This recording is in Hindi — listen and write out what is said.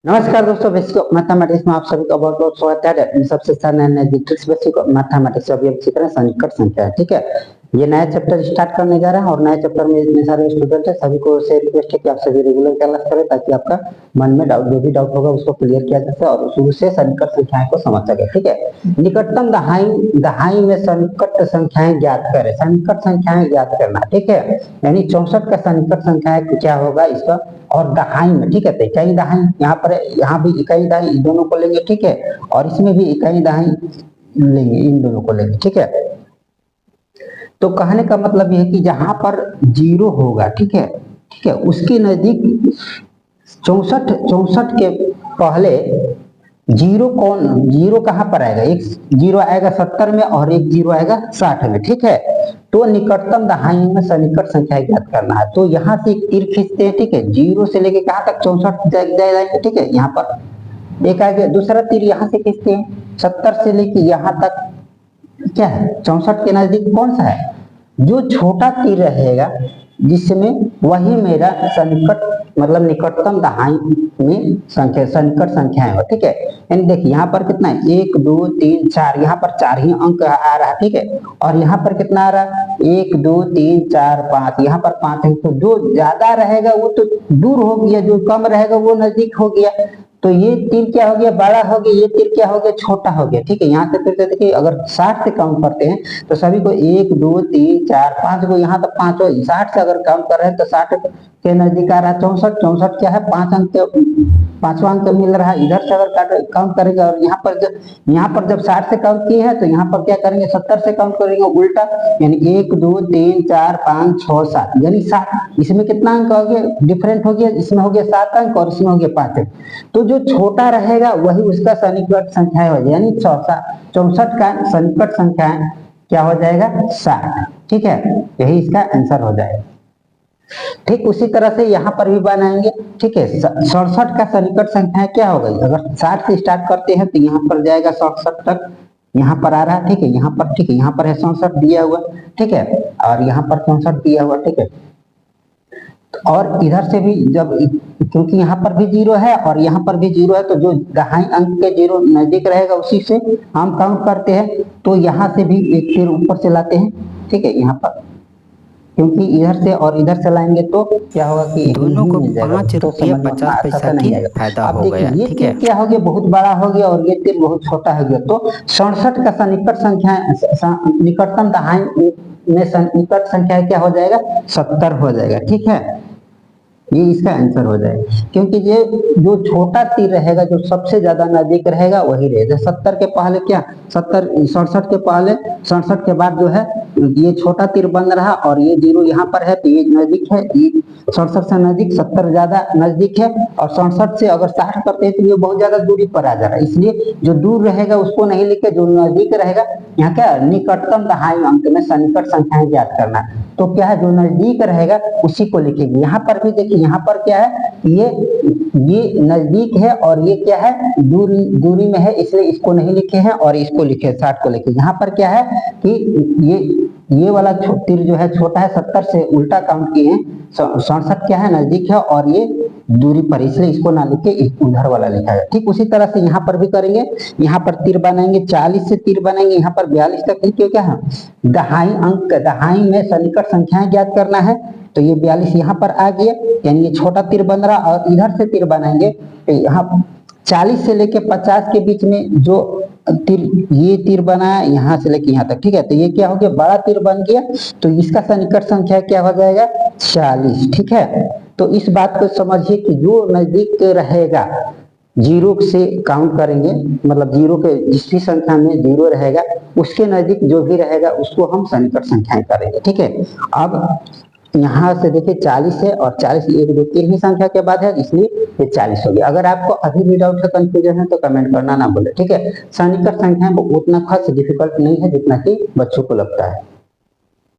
नमस्कार दोस्तों, बेसिक मैथमेटिक्स में आप सभी का बहुत बहुत स्वागत है। सबसे अच्छा नया मैथमेटिक्स बेसिक मैथमेटिक्स अभी हम सीख रहे हैं सन्निकट संख्या, ठीक है। ये नया चैप्टर स्टार्ट करने जा रहे हैं और नए चैप्टर में इतने सारे स्टूडेंट है, सभी को से रिक्वेस्ट है कि आप सभी रेगुलर क्लास करें ताकि आपका मन में डाउट जो भी डाउट होगा उसको क्लियर किया जा सके और शुरू से सन्निकट संख्याएं को समझ सके, ठीक है। निकटतम दहाई में सन्निकट संख्याएं ज्ञात करें। सन्निकट संख्याएं ज्ञात करना, ठीक है, यानी 64 का सन्निकट संख्या क्या होगा इसका, और दहाई में, ठीक है। तो इकाई दहाई यहाँ पर, यहाँ भी इकाई दहाई दोनों को लेंगे, ठीक है, और इसमें भी इकाई दहाई लेंगे, इन दोनों को लेंगे, ठीक है। तो कहने का मतलब यह है कि जहां पर जीरो होगा, ठीक है, ठीक है, उसके नजदीक 64 के पहले जीरो जीरो कहां पर आएगा, एक जीरो आएगा 70 में और एक जीरो आएगा 60 में, ठीक है। तो निकटतम दहाई में सन्निकट संख्या ज्ञात करना है। तो यहाँ से एक तीर खींचते हैं, ठीक है, जीरो से लेके कहां तक 64 जाएंगे, ठीक है। यहाँ पर एक आगे दूसरा तीर यहाँ से खींचते हैं 70 से लेके यहाँ तक, क्या है 64 के नजदीक कौन सा है, जो छोटा तीर रहेगा जिसमें वही मेरा सन्निकट मतलब निकटतम दहाई में संख्या सन्निकट संख्या है, ठीक है। यानी देखिए यहाँ पर कितना है, 1 2 3 4, यहाँ पर 4 ही अंक आ रहा है, ठीक है, और यहाँ पर कितना आ रहा है 1 2 3 4 5, यहाँ पर 5 है। तो जो ज्यादा रहेगा वो तो दूर हो गया, जो कम रहेगा वो नजदीक हो गया। तो ये तीर क्या हो गया, बड़ा हो गया, ये तीर क्या हो गया, छोटा हो गया, ठीक है। यहाँ से फिर से देखिए, अगर 60 से काउंट करते हैं तो सभी को 1 2 3 4 5 को, यहाँ तक 5 60 से अगर काउंट कर रहे हैं तो 60 के नजदीक आ रहा है 64। 64 क्या है, 5 अंक, 5वां अंक मिल रहा है। इधर से अगर काउंट करेंगे और यहाँ पर जब 60 से काउंट किए हैं तो यहाँ पर क्या करेंगे, 70 से काउंट करेंगे उल्टा, यानी 1 2 3 4 5 6 7, यानी 7। इसमें कितना अंक हो गया, डिफरेंट हो गया, इसमें हो गया 7 अंक और इसमें हो गया 5 अंक। तो जो छोटा रहेगा वही उसका सन्निकट संख्या हो जाएगा, यानी 64 का सन्निकट संख्या क्या हो जाएगा, 60, ठीक है। यही इसका आंसर हो जाएगा। ठीक उसी तरह से यहाँ पर भी बनाएंगे, ठीक है। 67 का सन्निकट संख्या क्या होगा, अगर 60 से स्टार्ट करते हैं तो यहाँ पर जाएगा 67 तक, यहाँ पर आ रहा है, ठीक है, यहाँ पर, ठीक है, यहाँ पर है 67 दिया हुआ, ठीक है, और यहाँ पर 64 दिया हुआ, ठीक है। और इधर से भी जब, क्योंकि यहाँ पर भी जीरो है और यहाँ पर भी जीरो है, तो जो दहाई अंक के जीरो नजदीक रहेगा उसी से हम काउंट करते हैं। तो यहाँ से भी एक तीर ऊपर से लाते हैं, ठीक है, यहाँ पर, क्योंकि इधर से और इधर से लाएंगे तो क्या होगा कि दोनों को 5 रुपया 50 पैसा की फायदा हो गया, ये ठीक है। क्या हो गया, बहुत बड़ा हो गया और ये तीर बहुत छोटा हो गया। तो 67 का सन्निकट संख्या, निकटतम दहाई में सन्निकट संख्या क्या हो जाएगा, 70 हो जाएगा, ठीक है। ये इसका आंसर हो जाएगा, क्योंकि ये जो छोटा तीर रहेगा, जो सबसे ज्यादा नजदीक रहेगा वही रहेगा। 70 के पहले क्या, 67 के पहले, 67 के बाद जो है ये छोटा तीर बन रहा और ये जीरो यहाँ पर है, तो ये नजदीक है, ये 67 से नजदीक, 70 ज्यादा नजदीक है, और 67 से अगर 60 करते हैं तो ये बहुत ज्यादा दूरी पर आ जा रहा है। इसलिए जो दूर रहेगा उसको नहीं लिखे, जो नजदीक रहेगा, यहाँ क्या निकटतम दहाई अंक में सन्निकट संख्याएं ज्ञात करना है। तो क्या है, जो नजदीक रहेगा उसी को लिखेंगे। यहाँ पर भी देखिए, यहाँ पर क्या है, ये नजदीक है और ये क्या है, दूरी में है, इसलिए इसको नहीं लिखे हैं और इसको लिखे 60 को लिखे। यहाँ पर क्या है कि ये वाला तीर जो है छोटा है, 70 से उल्टा काउंट किए हैं, 67 क्या है नजदीक है और ये दूरी पर, इसलिए इसको ना लिखे, उधर वाला लिखा है। ठीक उसी तरह से यहाँ पर भी करेंगे, यहाँ पर तीर बनाएंगे, 40 से तीर बनाएंगे, यहाँ पर 42 तक लिखे, क्या है दहाई अंक, दहाई में सन्निकट संख्याएं ज्ञात करना है। तो ये 42 यहाँ पर आ गया, यानी ये छोटा तीर बन रहा, और इधर से तीर बनाएंगे तो यहाँ 40 से लेके 50 के बीच में जो तीर, ये तीर बनाया यहाँ से लेके यहाँ तक, ठीक है। तो ये क्या हो गया, बड़ा तीर बन गया, तो इसका सन्निकट संख्या क्या हो जाएगा, 40, ठीक है। तो इस बात को समझिए कि जो नजदीक रहेगा, जीरो से काउंट करेंगे, मतलब जीरो के जिस भी संख्या में जीरो रहेगा उसके नजदीक जो भी रहेगा उसको हम सन्निकट संख्याएं करेंगे, ठीक है। अब यहाँ से देखिए 40 है और 40 1 2 3 ही संख्या के बाद है, इसलिए ये 40 हो गया। अगर आपको अभी भी डाउट है, कंफ्यूजन है, तो कमेंट करना ना भूले, ठीक है। सन्निकट संख्या उतना खास डिफिकल्ट नहीं है जितना कि बच्चों को लगता है।